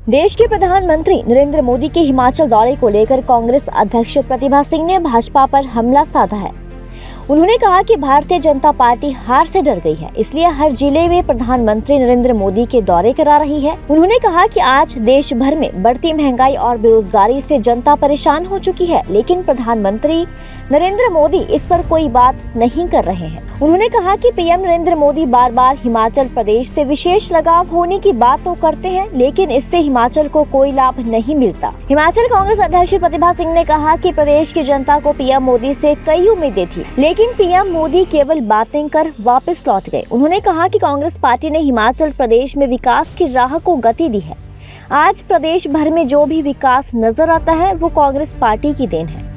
देश के प्रधानमंत्री नरेंद्र मोदी के हिमाचल दौरे को लेकर कांग्रेस अध्यक्ष प्रतिभा सिंह ने भाजपा पर हमला साधा है। उन्होंने कहा कि भारतीय जनता पार्टी हार से डर गई है, इसलिए हर जिले में प्रधानमंत्री नरेंद्र मोदी के दौरे करा रही है। उन्होंने कहा कि आज देश भर में बढ़ती महंगाई और बेरोजगारी से जनता परेशान हो चुकी है, लेकिन प्रधानमंत्री नरेंद्र मोदी इस पर कोई बात नहीं कर रहे हैं। उन्होंने कहा कि पीएम नरेंद्र मोदी बार बार हिमाचल प्रदेश से विशेष लगाव होने की बात तो करते हैं, लेकिन इससे हिमाचल को कोई लाभ नहीं मिलता। हिमाचल कांग्रेस अध्यक्ष प्रतिभा सिंह ने कहा कि प्रदेश की जनता को पीएम मोदी से कई उम्मीदें थी, लेकिन पीएम मोदी केवल बातें कर वापस लौट गए। उन्होंने कहा कि कांग्रेस पार्टी ने हिमाचल प्रदेश में विकास की राह को गति दी है। आज प्रदेश भर में जो भी विकास नजर आता है वो कांग्रेस पार्टी की देन है।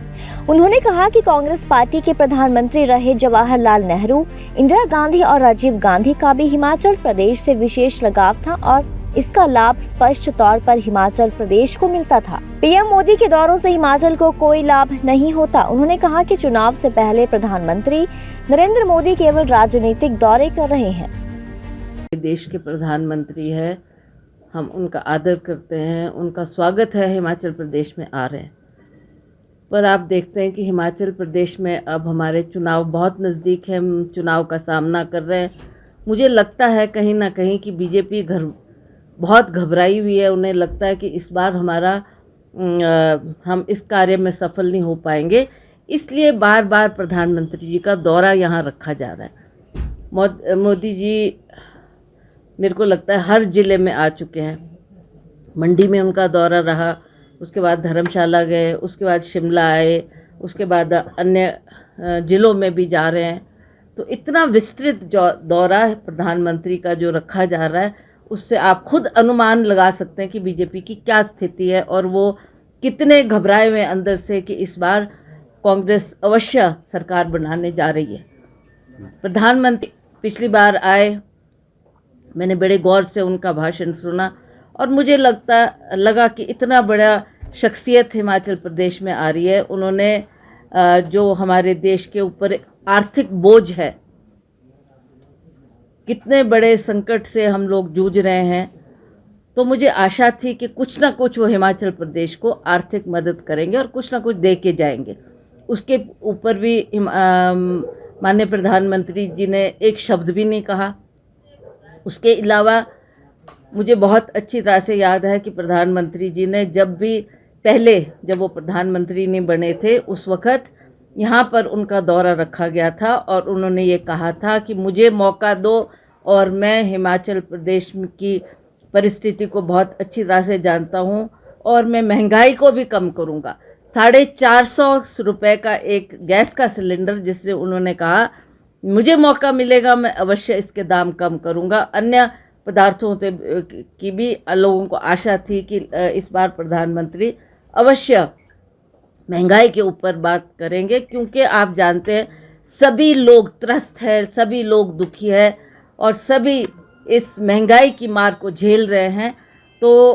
उन्होंने कहा कि कांग्रेस पार्टी के प्रधानमंत्री रहे जवाहरलाल नेहरू, इंदिरा गांधी और राजीव गांधी का भी हिमाचल प्रदेश से विशेष लगाव था और इसका लाभ स्पष्ट तौर पर हिमाचल प्रदेश को मिलता था। पीएम मोदी के दौरों से हिमाचल को कोई लाभ नहीं होता। उन्होंने कहा कि चुनाव से पहले प्रधानमंत्री नरेंद्र मोदी केवल राजनीतिक दौरे कर रहे हैं। देश के प्रधानमंत्री है, हम उनका आदर करते हैं, उनका स्वागत है हिमाचल प्रदेश में आ रहे हैं। पर आप देखते हैं कि हिमाचल प्रदेश में अब हमारे चुनाव बहुत नज़दीक है, हम चुनाव का सामना कर रहे हैं। मुझे लगता है कहीं ना कहीं कि बीजेपी बहुत घबराई हुई है। उन्हें लगता है कि इस बार हम इस कार्य में सफल नहीं हो पाएंगे, इसलिए बार बार प्रधानमंत्री जी का दौरा यहाँ रखा जा रहा है। मोदी जी मेरे को लगता है हर ज़िले में आ चुके हैं। मंडी में उनका दौरा रहा, उसके बाद धर्मशाला गए, उसके बाद शिमला आए, उसके बाद अन्य ज़िलों में भी जा रहे हैं। तो इतना विस्तृत दौरा है प्रधानमंत्री का जो रखा जा रहा है, उससे आप खुद अनुमान लगा सकते हैं कि बीजेपी की क्या स्थिति है और वो कितने घबराए हुए अंदर से कि इस बार कांग्रेस अवश्य सरकार बनाने जा रही है। प्रधानमंत्री पिछली बार आए, मैंने बड़े गौर से उनका भाषण सुना और मुझे लगा कि इतना बड़ा शख्सियत हिमाचल प्रदेश में आ रही है। उन्होंने जो हमारे देश के ऊपर आर्थिक बोझ है, कितने बड़े संकट से हम लोग जूझ रहे हैं, तो मुझे आशा थी कि कुछ ना कुछ वो हिमाचल प्रदेश को आर्थिक मदद करेंगे और कुछ ना कुछ दे के जाएंगे। उसके ऊपर भी माननीय प्रधानमंत्री जी ने एक शब्द भी नहीं कहा। उसके अलावा मुझे बहुत अच्छी तरह से याद है कि प्रधानमंत्री जी ने जब वो प्रधानमंत्री नहीं बने थे, उस वक़्त यहाँ पर उनका दौरा रखा गया था और उन्होंने ये कहा था कि मुझे मौका दो और मैं हिमाचल प्रदेश की परिस्थिति को बहुत अच्छी तरह से जानता हूँ और मैं महंगाई को भी कम करूँगा। 450 रुपये का एक गैस का सिलेंडर, जिससे उन्होंने कहा मुझे मौका मिलेगा मैं अवश्य इसके दाम कम करूँगा। अन्य पदार्थों की भी लोगों को आशा थी कि इस बार प्रधानमंत्री अवश्य महंगाई के ऊपर बात करेंगे, क्योंकि आप जानते हैं सभी लोग त्रस्त हैं, सभी लोग दुखी हैं और सभी इस महंगाई की मार को झेल रहे हैं। तो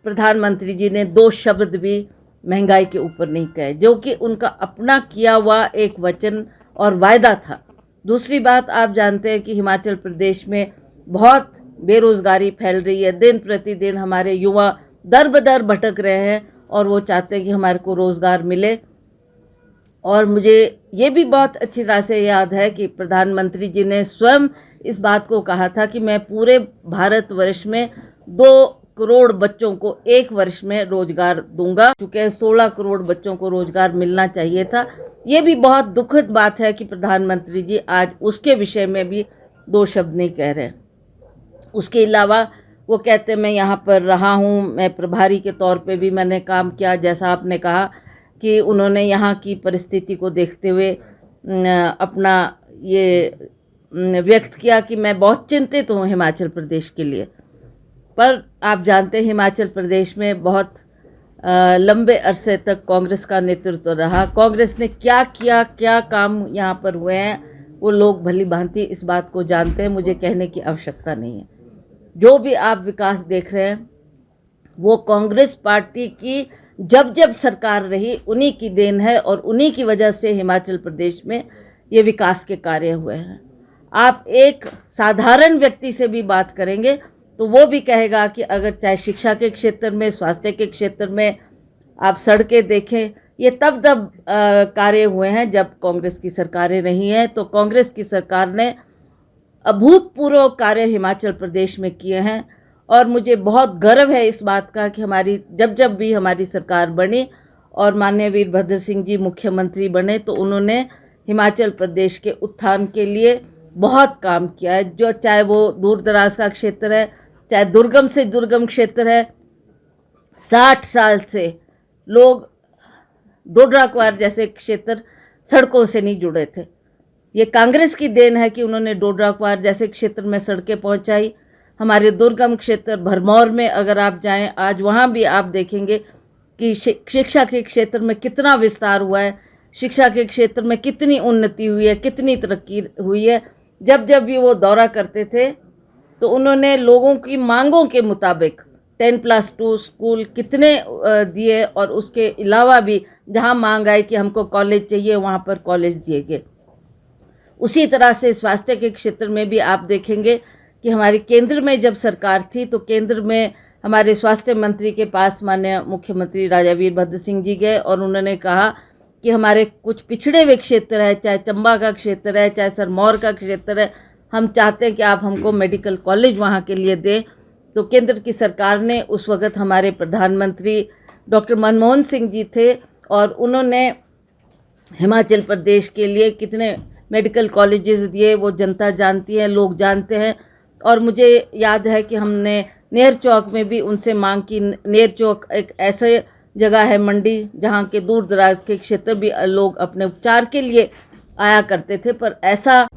प्रधानमंत्री जी ने 2 शब्द भी महंगाई के ऊपर नहीं कहे, जो कि उनका अपना किया हुआ एक वचन और वायदा था। दूसरी बात, आप जानते हैं कि हिमाचल प्रदेश में बहुत बेरोज़गारी फैल रही है। दिन प्रतिदिन हमारे युवा दर बदर भटक रहे हैं और वो चाहते हैं कि हमारे को रोज़गार मिले। और मुझे ये भी बहुत अच्छी तरह से याद है कि प्रधानमंत्री जी ने स्वयं इस बात को कहा था कि मैं पूरे भारतवर्ष में 2 करोड़ बच्चों को 1 वर्ष में रोज़गार दूंगा, क्योंकि 16 करोड़ बच्चों को रोज़गार मिलना चाहिए था। ये भी बहुत दुखद बात है कि प्रधानमंत्री जी आज उसके विषय में भी 2 शब्द नहीं कह रहे। उसके अलावा वो कहते मैं यहाँ पर रहा हूँ, मैं प्रभारी के तौर पे भी मैंने काम किया। जैसा आपने कहा कि उन्होंने यहाँ की परिस्थिति को देखते हुए अपना ये व्यक्त किया कि मैं बहुत चिंतित हूँ हिमाचल प्रदेश के लिए। पर आप जानते हैं हिमाचल प्रदेश में बहुत लंबे अरसे तक कांग्रेस का नेतृत्व रहा। कांग्रेस ने क्या किया, क्या काम यहाँ पर हुए हैं, वो लोग भली भांति इस बात को जानते हैं, मुझे कहने की आवश्यकता नहीं है। जो भी आप विकास देख रहे हैं वो कांग्रेस पार्टी की जब सरकार रही उन्हीं की देन है और उन्हीं की वजह से हिमाचल प्रदेश में ये विकास के कार्य हुए हैं। आप एक साधारण व्यक्ति से भी बात करेंगे तो वो भी कहेगा कि अगर चाहे शिक्षा के क्षेत्र में, स्वास्थ्य के क्षेत्र में आप सड़कें देखें, ये तब कार्य हुए हैं जब कांग्रेस की सरकारें नहीं हैं। तो कांग्रेस की सरकार ने अभूतपूर्व कार्य हिमाचल प्रदेश में किए हैं और मुझे बहुत गर्व है इस बात का कि जब भी हमारी सरकार बनी और माननीय वीरभद्र सिंह जी मुख्यमंत्री बने तो उन्होंने हिमाचल प्रदेश के उत्थान के लिए बहुत काम किया है। जो चाहे वो दूर दराज का क्षेत्र है, चाहे दुर्गम से दुर्गम क्षेत्र है, 60 साल से लोग डोडरा क्वार जैसे क्षेत्र सड़कों से नहीं जुड़े थे। ये कांग्रेस की देन है कि उन्होंने डोडरा क्वार जैसे क्षेत्र में सड़कें पहुंचाई। हमारे दुर्गम क्षेत्र भरमौर में अगर आप जाएं, आज वहाँ भी आप देखेंगे कि शिक्षा के क्षेत्र में कितना विस्तार हुआ है, शिक्षा के क्षेत्र में कितनी उन्नति हुई है, कितनी तरक्की हुई है। जब भी वो दौरा करते थे तो उन्होंने लोगों की मांगों के मुताबिक 10+2 स्कूल कितने दिए और उसके अलावा भी जहाँ मांग आई कि हमको कॉलेज चाहिए वहाँ पर कॉलेज दिए गए। उसी तरह से स्वास्थ्य के क्षेत्र में भी आप देखेंगे कि हमारे केंद्र में जब सरकार थी तो केंद्र में हमारे स्वास्थ्य मंत्री के पास माननीय मुख्यमंत्री राजा वीरभद्र सिंह जी गए और उन्होंने कहा कि हमारे कुछ पिछड़े हुए क्षेत्र है, चाहे चंबा का क्षेत्र है, चाहे सिरमौर का क्षेत्र है, हम चाहते हैं कि आप हमको मेडिकल कॉलेज वहाँ के लिए दें। तो केंद्र की सरकार ने, उस वक्त हमारे प्रधानमंत्री डॉक्टर मनमोहन सिंह जी थे और उन्होंने हिमाचल प्रदेश के लिए कितने मेडिकल कॉलेजेस दिए वो जनता जानती है, लोग जानते हैं। और मुझे याद है कि हमने नेर चौक में भी उनसे मांग की। नेर चौक एक ऐसे जगह है मंडी जहाँ के दूर दराज के क्षेत्र भी लोग अपने उपचार के लिए आया करते थे, पर ऐसा